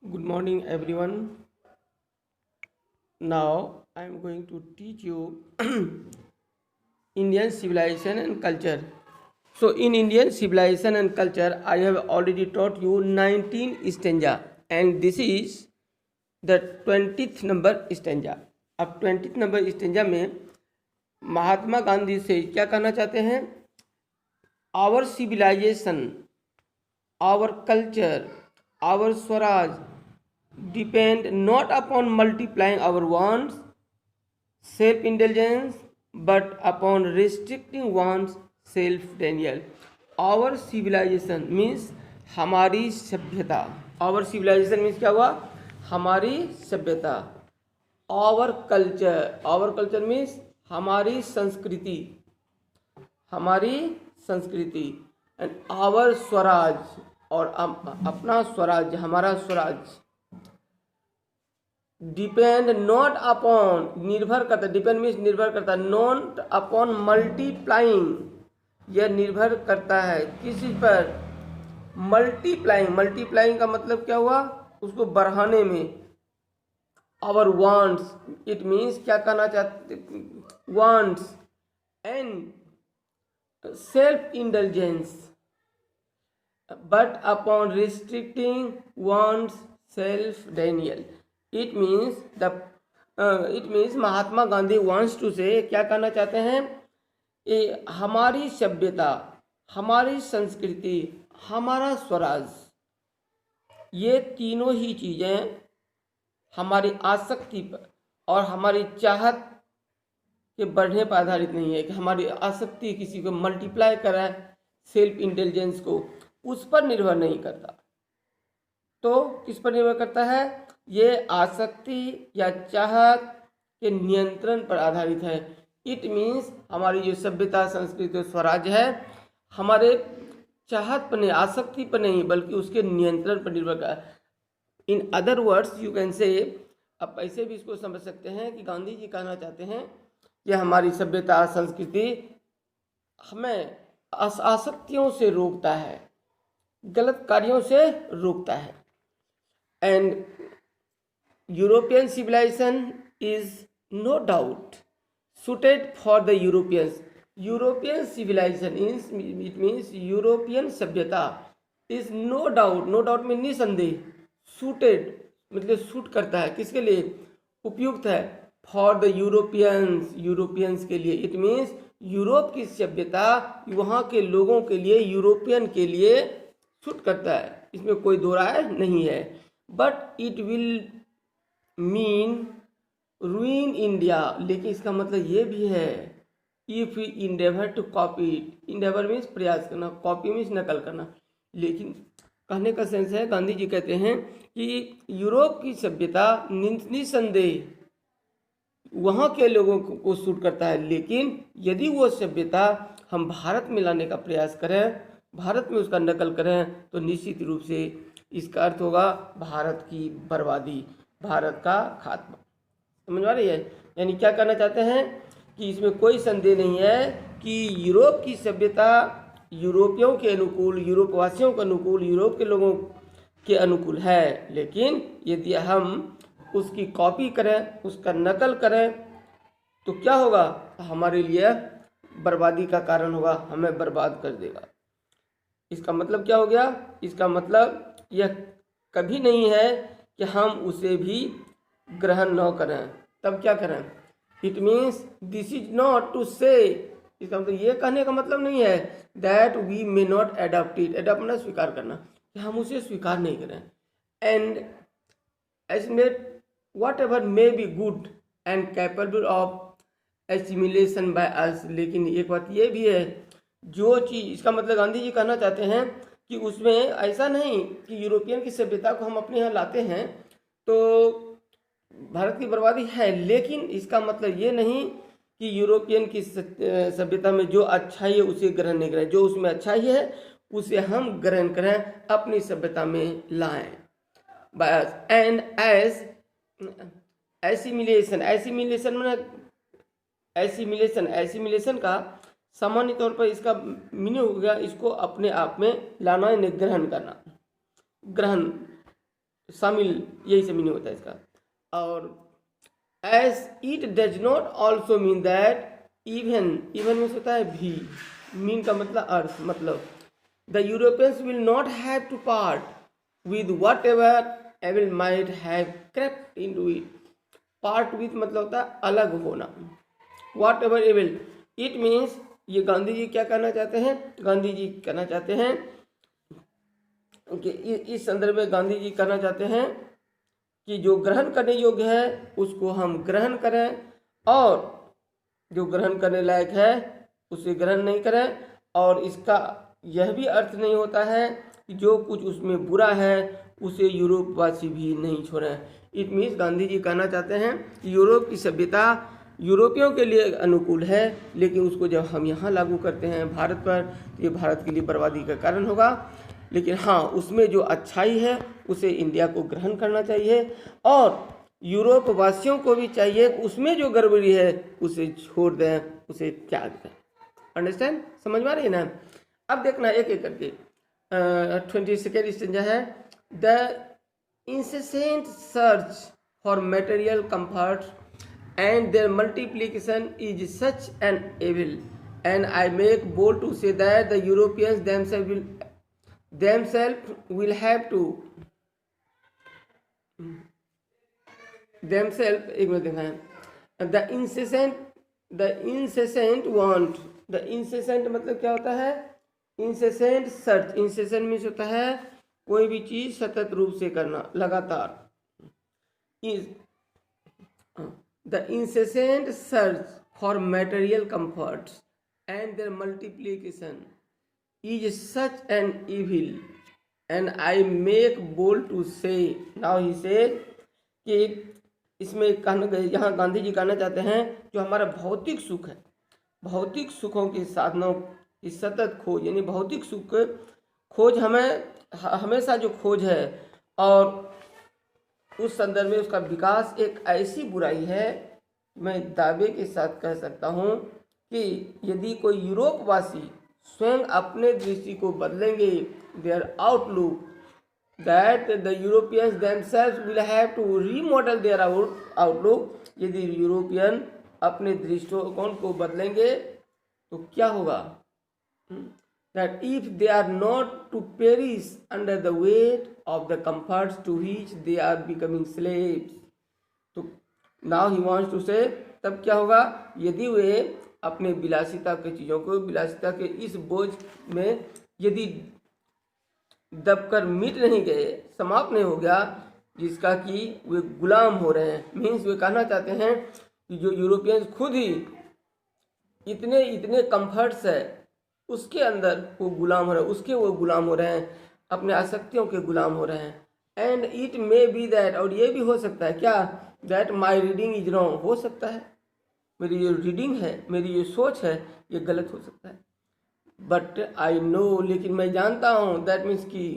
Good morning, everyone. Now I am going to teach you Indian civilization and culture. So, in Indian civilization and culture, I have already taught you 19 stanza, and this is the 20th number stanza. अब 20th number stanza में महात्मा गांधी से क्या कहना चाहते हैं? Our civilization, our culture, our swaraj depend not upon multiplying our wants, self-indulgence, but upon restricting one's self-denial. Our civilization means हमारी सभ्यता. Our civilization means क्या हुआ? हमारी सभ्यता. Our culture means हमारी संस्कृति, हमारी संस्कृति. एंड आवर स्वराज, और अपना स्वराज, हमारा स्वराज. डिपेंड नॉट अपॉन, निर्भर करता, डिपेंड मीन्स निर्भर करता, नॉट अपॉन मल्टीप्लाइंग, यह निर्भर करता है किस चीज पर? मल्टीप्लाइंग का मतलब क्या हुआ? उसको बढ़ाने में. आवर वांट्स, इट मीन्स क्या कहना चाहते? Wants and self indulgence, but upon restricting wants self denial. It means Mahatma Gandhi wants to say, क्या कहना चाहते हैं? हमारी सभ्यता, हमारी संस्कृति, हमारा स्वराज, ये तीनों ही चीज़ें हमारी आसक्ति पर और हमारी चाहत के बढ़ने पर आधारित नहीं है. कि हमारी आसक्ति किसी को मल्टीप्लाई करा, सेल्फ इंटेलिजेंस को, उस पर निर्भर नहीं करता. तो किस पर निर्भर करता है? ये आसक्ति या चाहत के नियंत्रण पर आधारित है. इट मीन्स हमारी जो सभ्यता, संस्कृति और स्वराज है, हमारे चाहत पर नहीं, आसक्ति पर नहीं, बल्कि उसके नियंत्रण पर निर्भर करता है. In other words you can say, आप ऐसे भी इसको समझ सकते हैं कि गांधी जी कहना चाहते हैं कि हमारी सभ्यता, संस्कृति हमें आसक्तियों से रोकता है, गलत कार्यों से रोकता है. And European civilization is no doubt suited for the Europeans. European civilization is, it means European सभ्यता is no doubt में निसंदेह, suited मतलब सूट करता है, किसके लिए? उपयुक्त है. for the यूरोपियंस के लिए. it means यूरोप की सभ्यता वहाँ के लोगों के लिए, यूरोपियन के लिए सूट करता है, इसमें कोई दो राय नहीं है. But it will mean ruin India, लेकिन इसका मतलब ये भी है, if we endeavour to copy it. Endeavour means प्रयास करना, कॉपी मीन्स नकल करना. लेकिन कहने का सेंस है, गांधी जी कहते हैं कि यूरोप की सभ्यता निसंदेह वहाँ के लोगों को सूट करता है, लेकिन यदि वो सभ्यता हम भारत में लाने का प्रयास करें, भारत में उसका नकल करें, तो निश्चित रूप से इसका अर्थ होगा भारत की बर्बादी, भारत का खात्मा. समझ आ रही है? यानी क्या करना चाहते हैं कि इसमें कोई संदेह नहीं है कि यूरोप की सभ्यता यूरोपियों के अनुकूल, यूरोपवासियों के अनुकूल, यूरोप के लोगों के अनुकूल है. लेकिन यदि हम उसकी कॉपी करें, उसका नकल करें, तो क्या होगा? हमारे लिए बर्बादी का कारण होगा, हमें बर्बाद कर देगा. इसका मतलब क्या हो गया? इसका मतलब यह कभी नहीं है कि हम उसे भी ग्रहण न करें. तब क्या करें? It means this is not to say, इसका मतलब ये कहने का मतलब नहीं है that we may not adopt it. Adopt ना स्वीकार करना, कि हम उसे स्वीकार नहीं करें. And estimate whatever may be good and capable of assimilation by us. लेकिन एक बात ये भी है, जो चीज़, इसका मतलब गांधी जी कहना चाहते हैं कि उसमें ऐसा नहीं कि यूरोपियन की सभ्यता को हम अपने यहाँ लाते हैं तो भारत की बर्बादी है, लेकिन इसका मतलब ये नहीं कि यूरोपियन की सभ्यता में जो अच्छाई है उसे ग्रहण नहीं करें, जो उसमें अच्छाई है उसे हम ग्रहण करें, अपनी सभ्यता में लाएं. एंड एज एसिमिलेशन का सामान्य तौर पर इसका मीनिंग हो गया इसको अपने आप में लाना, ग्रहण करना. ग्रहण शामिल, यही से मीनिंग होता है इसका। और as it does not also mean that even, even means होता है भी, मीन का मतलब अर्थ, मतलब the Europeans will not have to part with whatever evil might have crept into it. Part with मतलब होता है अलग होना, whatever evil, it means, ये गांधी जी क्या कहना चाहते हैं, गांधी जी कहना चाहते हैं कि इस संदर्भ में गांधी जी कहना चाहते हैं कि जो ग्रहण करने योग्य है उसको हम ग्रहण करें, और जो ग्रहण करने लायक है उसे ग्रहण नहीं करें। और इसका यह भी अर्थ नहीं होता है कि जो कुछ उसमें बुरा है उसे यूरोपवासी भी नहीं छोड़ें। इट मीन्स गांधी जी कहना चाहते हैं कि यूरोप की सभ्यता यूरोपियों के लिए अनुकूल है, लेकिन उसको जब हम यहाँ लागू करते हैं भारत पर तो ये भारत के लिए बर्बादी का कारण होगा। लेकिन हाँ, उसमें जो अच्छाई है उसे इंडिया को ग्रहण करना चाहिए, और यूरोप वासियों को भी चाहिए कि उसमें जो गड़बड़ी है उसे छोड़ दें, उसे त्याग दें। अंडरस्टैंड, समझ में आ रही है ना। अब देखना एक एक करके। 22nd स्टेंजा है, the incessant search for material comfort and their multiplication is such an evil, and I make bold to say that the Europeans themselves will have to themselves, एक मिनट दिखाएं, the incessant want, the incessant मतलब क्या होता है, incessant search, incessant means होता है कोई भी चीज सतत रूप से करना, लगातार। The incessant search for material comforts and their multiplication is such an evil, and I make bold to say, now he says कि इसमें यहाँ गांधी जी कहना चाहते हैं जो हमारा भौतिक सुख है, भौतिक सुखों के साधनों की सतत खोज, यानी भौतिक सुख खोज हमें हमेशा जो खोज है, और उस संदर्भ में उसका विकास एक ऐसी बुराई है, मैं दावे के साथ कह सकता हूँ कि यदि कोई यूरोपवासी स्वयं अपने दृष्टि को बदलेंगे, their outlook, that the Europeans themselves will have to remodel their outlook, यदि यूरोपियन अपने दृष्टिकोण को बदलेंगे तो क्या होगा, that if they are not to perish under the weight of the comforts to which they are becoming slaves, तो now he wants to say, तब क्या होगा, यदि वे अपने विलासिता के चीज़ों को, विलासिता के इस बोझ में यदि दबकर मिट नहीं गए, समाप्त नहीं हो गया, जिसका कि वे गुलाम हो रहे हैं। मीन्स वे कहना चाहते हैं कि जो यूरोपियंस खुद ही इतने इतने कंफर्ट्स है उसके अंदर वो गुलाम हो रहे हैं, उसके वो गुलाम हो रहे हैं, अपने आसक्तियों के गुलाम हो रहे हैं। And it may be that, और ये भी हो सकता है क्या, that my reading is wrong, हो सकता है मेरी जो रीडिंग है, मेरी जो सोच है ये गलत हो सकता है, बट आई नो, लेकिन मैं जानता हूँ, दैट मीन्स कि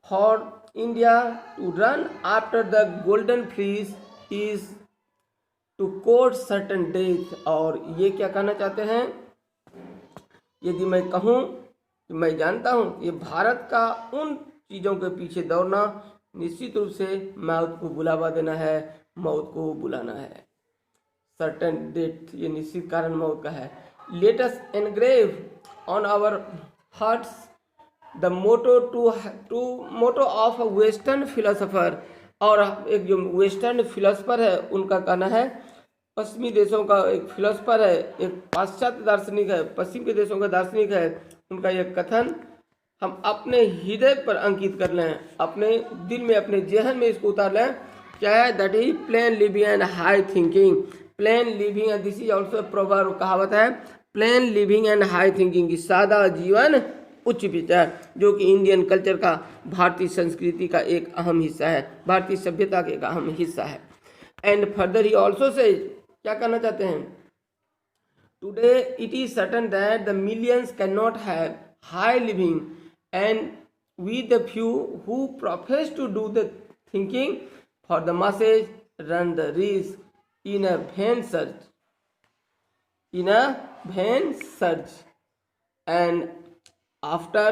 for India to run after the golden fleece is to court certain death. और ये क्या कहना चाहते हैं, यदि मैं कहूँ कि मैं जानता हूँ ये भारत का उन चीज़ों के पीछे दौड़ना निश्चित रूप से मौत को बुलावा देना है, मौत को बुलाना है, सर्टेन डेट, ये निश्चित कारण मौत का है। Let us engrave on our hearts the motto of a western philosopher, और एक जो वेस्टर्न फिलोसोफर है उनका कहना है, पश्चिमी देशों का एक फिलोसफर है, एक पाश्चात्य दार्शनिक है, पश्चिम के देशों का दार्शनिक है, उनका यह कथन हम अपने हृदय पर अंकित कर लें, अपने दिल में, अपने जेहन में इसको उतार लें। क्या है, that is plane living and high thinking, plane living, this is also proverb, कहावत है, plane living and high thinking, की सादा जीवन उच्च विचार, जो कि इंडियन कल्चर का, भारतीय संस्कृति का एक अहम हिस्सा है, भारतीय सभ्यता का एक अहम हिस्सा है। And further he also say क्या करना चाहते हैं, today it is certain that the millions cannot have high living and we the few who profess to do the thinking for the masses run the risk in a vain search and after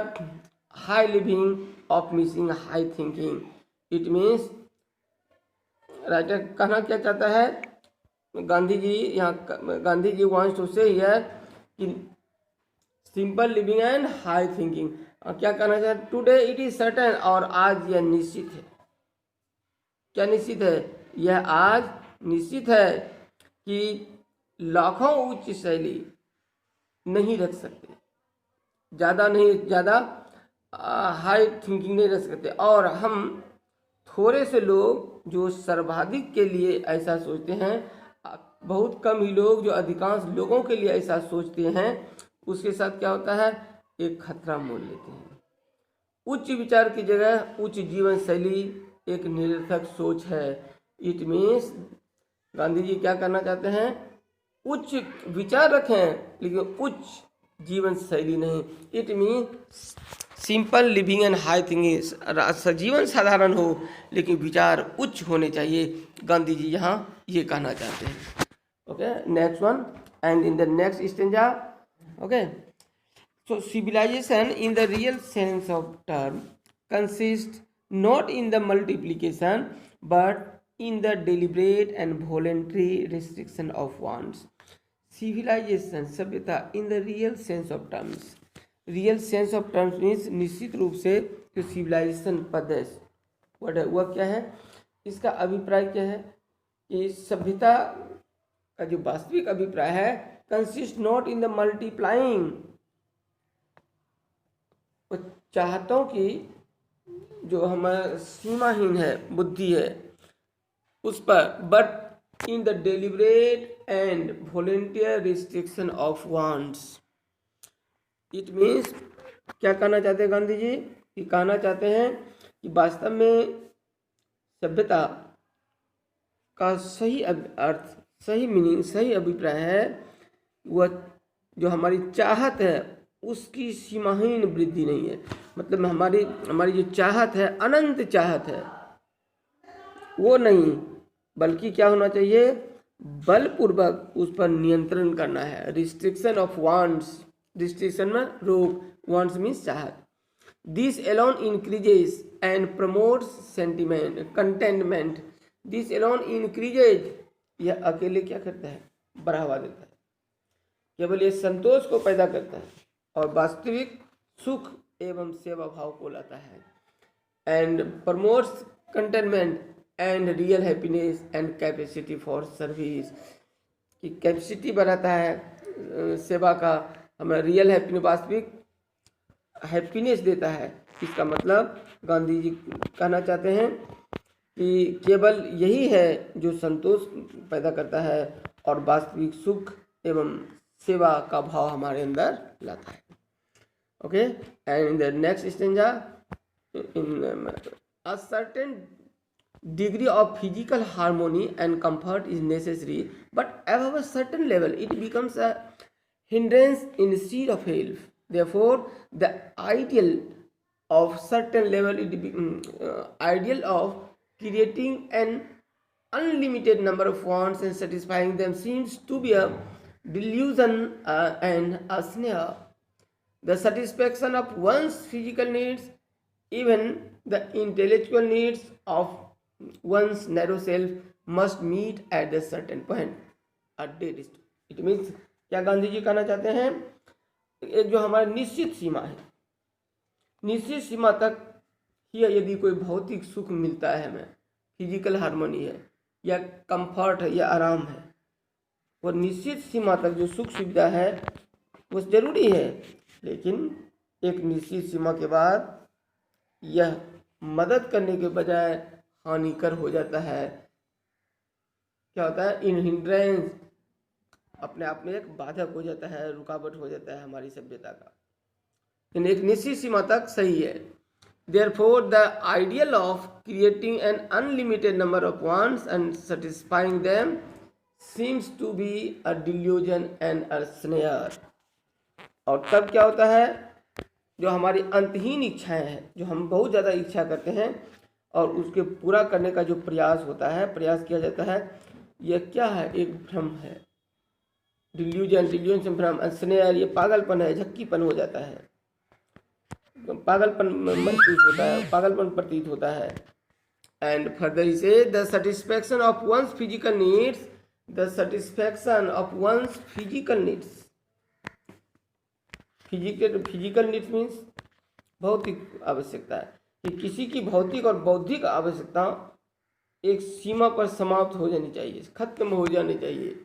high living of missing high thinking, it means writer कहना क्या चाहता है, Gandhi ji wants to से here कि simple living and high thinking. क्या कहना चाहते हैं, टुडे इट इज सर्टेन, और आज यह निश्चित है। क्या निश्चित है, यह आज निश्चित है कि लाखों उच्च शैली नहीं रख सकते, ज़्यादा हाई थिंकिंग नहीं रख सकते, और हम थोड़े से लोग जो सर्वाधिक के लिए ऐसा सोचते हैं, बहुत कम ही लोग जो अधिकांश लोगों के लिए ऐसा सोचते हैं, उसके साथ क्या होता है, एक खतरा मोल लेते हैं। उच्च विचार की जगह उच्च जीवन शैली एक निरर्थक सोच है। इट मीन्स गांधी जी क्या करना चाहते हैं, उच्च विचार रखें लेकिन उच्च जीवन शैली नहीं। It means simple living and high thinking, जीवन साधारण हो लेकिन विचार उच्च होने चाहिए। गांधी जी यहाँ ये कहना चाहते हैं। Okay, next one, and in the next stanza, okay, so civilization in the real sense of term consists not in the multiplication but in the deliberate and voluntary restriction of wants. Civilization, सभ्यता, in the real sense of terms, real sense of terms means निश्चित रूप से जो civilization पद है वह क्या है, इसका अभिप्राय क्या है कि सभ्यता का जो वास्तविक अभिप्राय है, consist not in the multiplying, चाहतों की जो हमारा सीमाहीन है बुद्धि है उस पर, but in the deliberate and volunteer restriction of wants. It means क्या कहना चाहते हैं गांधी जी, कि कहना चाहते हैं कि वास्तव में सभ्यता का सही अर्थ, सही मीनिंग, सही अभिप्राय है वह जो हमारी चाहत है उसकी सीमाहीन वृद्धि नहीं है। मतलब हमारी जो चाहत है, अनंत चाहत है, वो नहीं, बल्कि क्या होना चाहिए, बलपूर्वक उस पर नियंत्रण करना है। रिस्ट्रिक्शन ऑफ वांट्स, रिस्ट्रिक्शन में रोक, वांट्स मीन्स चाहत। This alone increases and promotes sentiment contentment. This alone increases, यह अकेले क्या करता है, बढ़ावा देता है, केवल ये संतोष को पैदा करता है और वास्तविक सुख एवं सेवा भाव को लाता है। And promotes containment and real happiness and capacity for service, की कैपेसिटी बढ़ाता है सेवा का, हमें रियल हैप्पीनेस, वास्तविक हैप्पीनेस देता है। इसका मतलब गांधी जी कहना चाहते हैं कि केवल यही है जो संतोष पैदा करता है और वास्तविक सुख एवं सेवा का भाव हमारे अंदर लाता है। Okay, and in the next stanza, in a certain degree of physical harmony and comfort is necessary, but above a certain level it becomes a hindrance instead of help. Therefore the ideal of certain level ideal of creating an unlimited number of wants and satisfying them seems to be a delusion and a snare. The satisfaction of one's physical needs, even the intellectual needs of one's narrow self, must meet at a certain point, a dead stop. It means क्या गांधी जी कहना चाहते हैं, एक जो हमारी निश्चित सीमा है, निश्चित सीमा तक ही यदि कोई भौतिक सुख मिलता है, हमें फिजिकल हार्मोनी है या कंफर्ट है या आराम है, वो निश्चित सीमा तक जो सुख सुविधा है वो जरूरी है, लेकिन एक निश्चित सीमा के बाद यह मदद करने के बजाय हानिकर हो जाता है। क्या होता है, इन हिंड्रेंस, अपने आप में एक बाधक हो जाता है, रुकावट हो जाता है हमारी सभ्यता का। इन एक निश्चित सीमा तक सही है। Therefore the ideal of creating an unlimited number of wants and satisfying them seems to be a delusion and a snare. और तब क्या होता है, जो हमारी अंतहीन इच्छाएं हैं, जो हम बहुत ज़्यादा इच्छा करते हैं और उसके पूरा करने का जो प्रयास होता है, प्रयास किया जाता है, यह क्या है, एक भ्रम है। डिल्यूजन भ्रम, स्नेह, ये पागलपन है, झक्कीपन हो जाता है, पागलपन महसूस होता है, पागलपन प्रतीत होता है। And further he says the satisfaction of one's physical needs, the satisfaction of one's physical needs, physical needs means भौतिक आवश्यकता है कि किसी की भौतिक और बौद्धिक आवश्यकता एक सीमा पर समाप्त हो जानी चाहिए, खत्म हो जानी चाहिए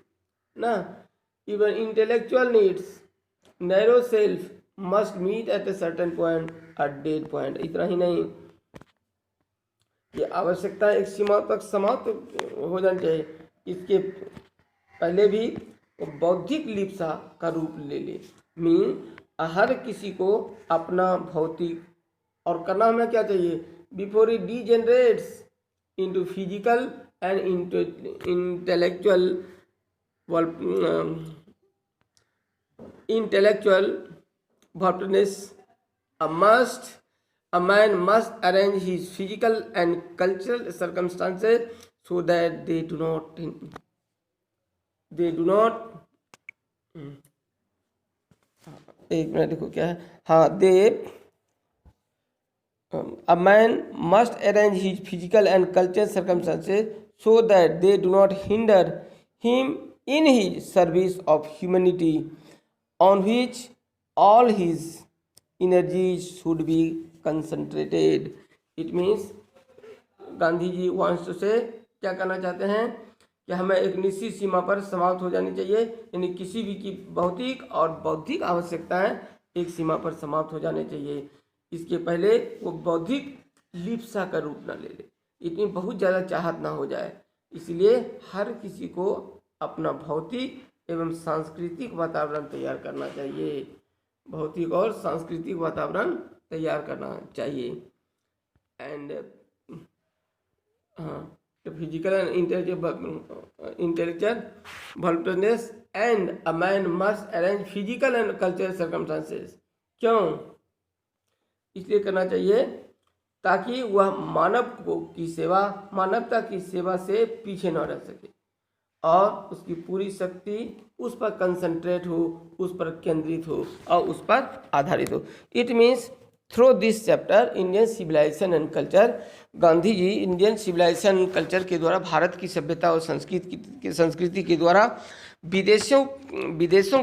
ना. Even intellectual needs narrow self must meet at a certain point, a dead point. इतना ही नहीं, ये आवश्यकता एक सीमा तक समाप्त हो जानी चाहिए. इसके पहले भी बौद्धिक लिप्सा का रूप ले ले. मीन हर किसी को अपना भौतिक और करना हमें क्या चाहिए before it degenerates into physical and intellectual worthlessness. A man must arrange his physical and cultural circumstances so that they do not एक मिनट देखो क्या है. हाँ, a man must arrange his physical and cultural circumstances so that they do not hinder him in his service of humanity, on which all his energies should be concentrated. It means Gandhi ji wants to say, क्या करना चाहते हैं कि हमें एक निश्चित सीमा पर समाप्त हो जानी चाहिए, यानी किसी भी की भौतिक और बौद्धिक आवश्यकताएं एक सीमा पर समाप्त हो जानी चाहिए. इसके पहले वो बौद्धिक लिप्सा का रूप ना ले ले, इतनी बहुत ज़्यादा चाहत ना हो जाए. इसलिए हर किसी को अपना भौतिक एवं सांस्कृतिक वातावरण तैयार करना चाहिए, भौतिक और सांस्कृतिक वातावरण तैयार करना चाहिए. एंड हाँ, physical and intellectual alertness and a man must arrange physical and cultural circumstances. क्यों इसलिए करना चाहिए ताकि वह मानवता की सेवा से पीछे न रह सके और उसकी पूरी शक्ति उस पर कंसंट्रेट हो, उस पर केंद्रित हो और उस पर आधारित हो. It means through this chapter Indian civilization and culture, Gandhi ji Indian civilization and culture के द्वारा भारत की सभ्यता और संस्कृति के द्वारा विदेशों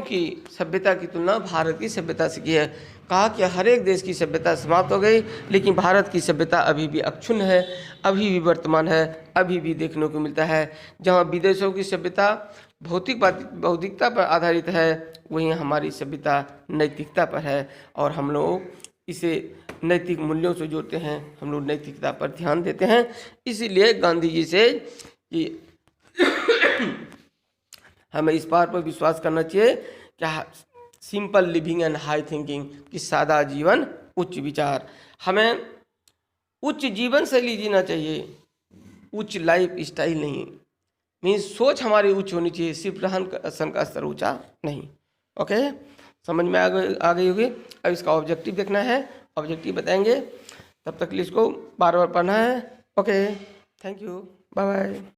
की सभ्यता की तुलना भारत की सभ्यता से की है. कहा कि हर एक देश की सभ्यता समाप्त हो गई, लेकिन भारत की सभ्यता अभी भी अक्षुण्ण है, अभी भी वर्तमान है, अभी भी देखने को मिलता है. जहाँ विदेशों की सभ्यता भौतिकता पर आधारित है, वहीं हमारी सभ्यता नैतिकता पर है और हम लोग इसे नैतिक मूल्यों से जोड़ते हैं, हम लोग नैतिकता पर ध्यान देते हैं. इसीलिए गांधी जी से कि हमें इस बात पर विश्वास करना चाहिए कि simple living and high thinking, कि सादा जीवन उच्च विचार. हमें उच्च जीवन शैली जीना चाहिए, उच्च लाइफ स्टाइल नहीं. मीन्स सोच हमारी उच्च होनी चाहिए, सिर्फ रहन का स्तर ऊंचा नहीं. ओके, समझ में आ गई होगी. अब इसका ऑब्जेक्टिव देखना है, ऑब्जेक्टिव बताएंगे, तब तक इसको बार बार पढ़ना है. Okay, thank you, bye bye.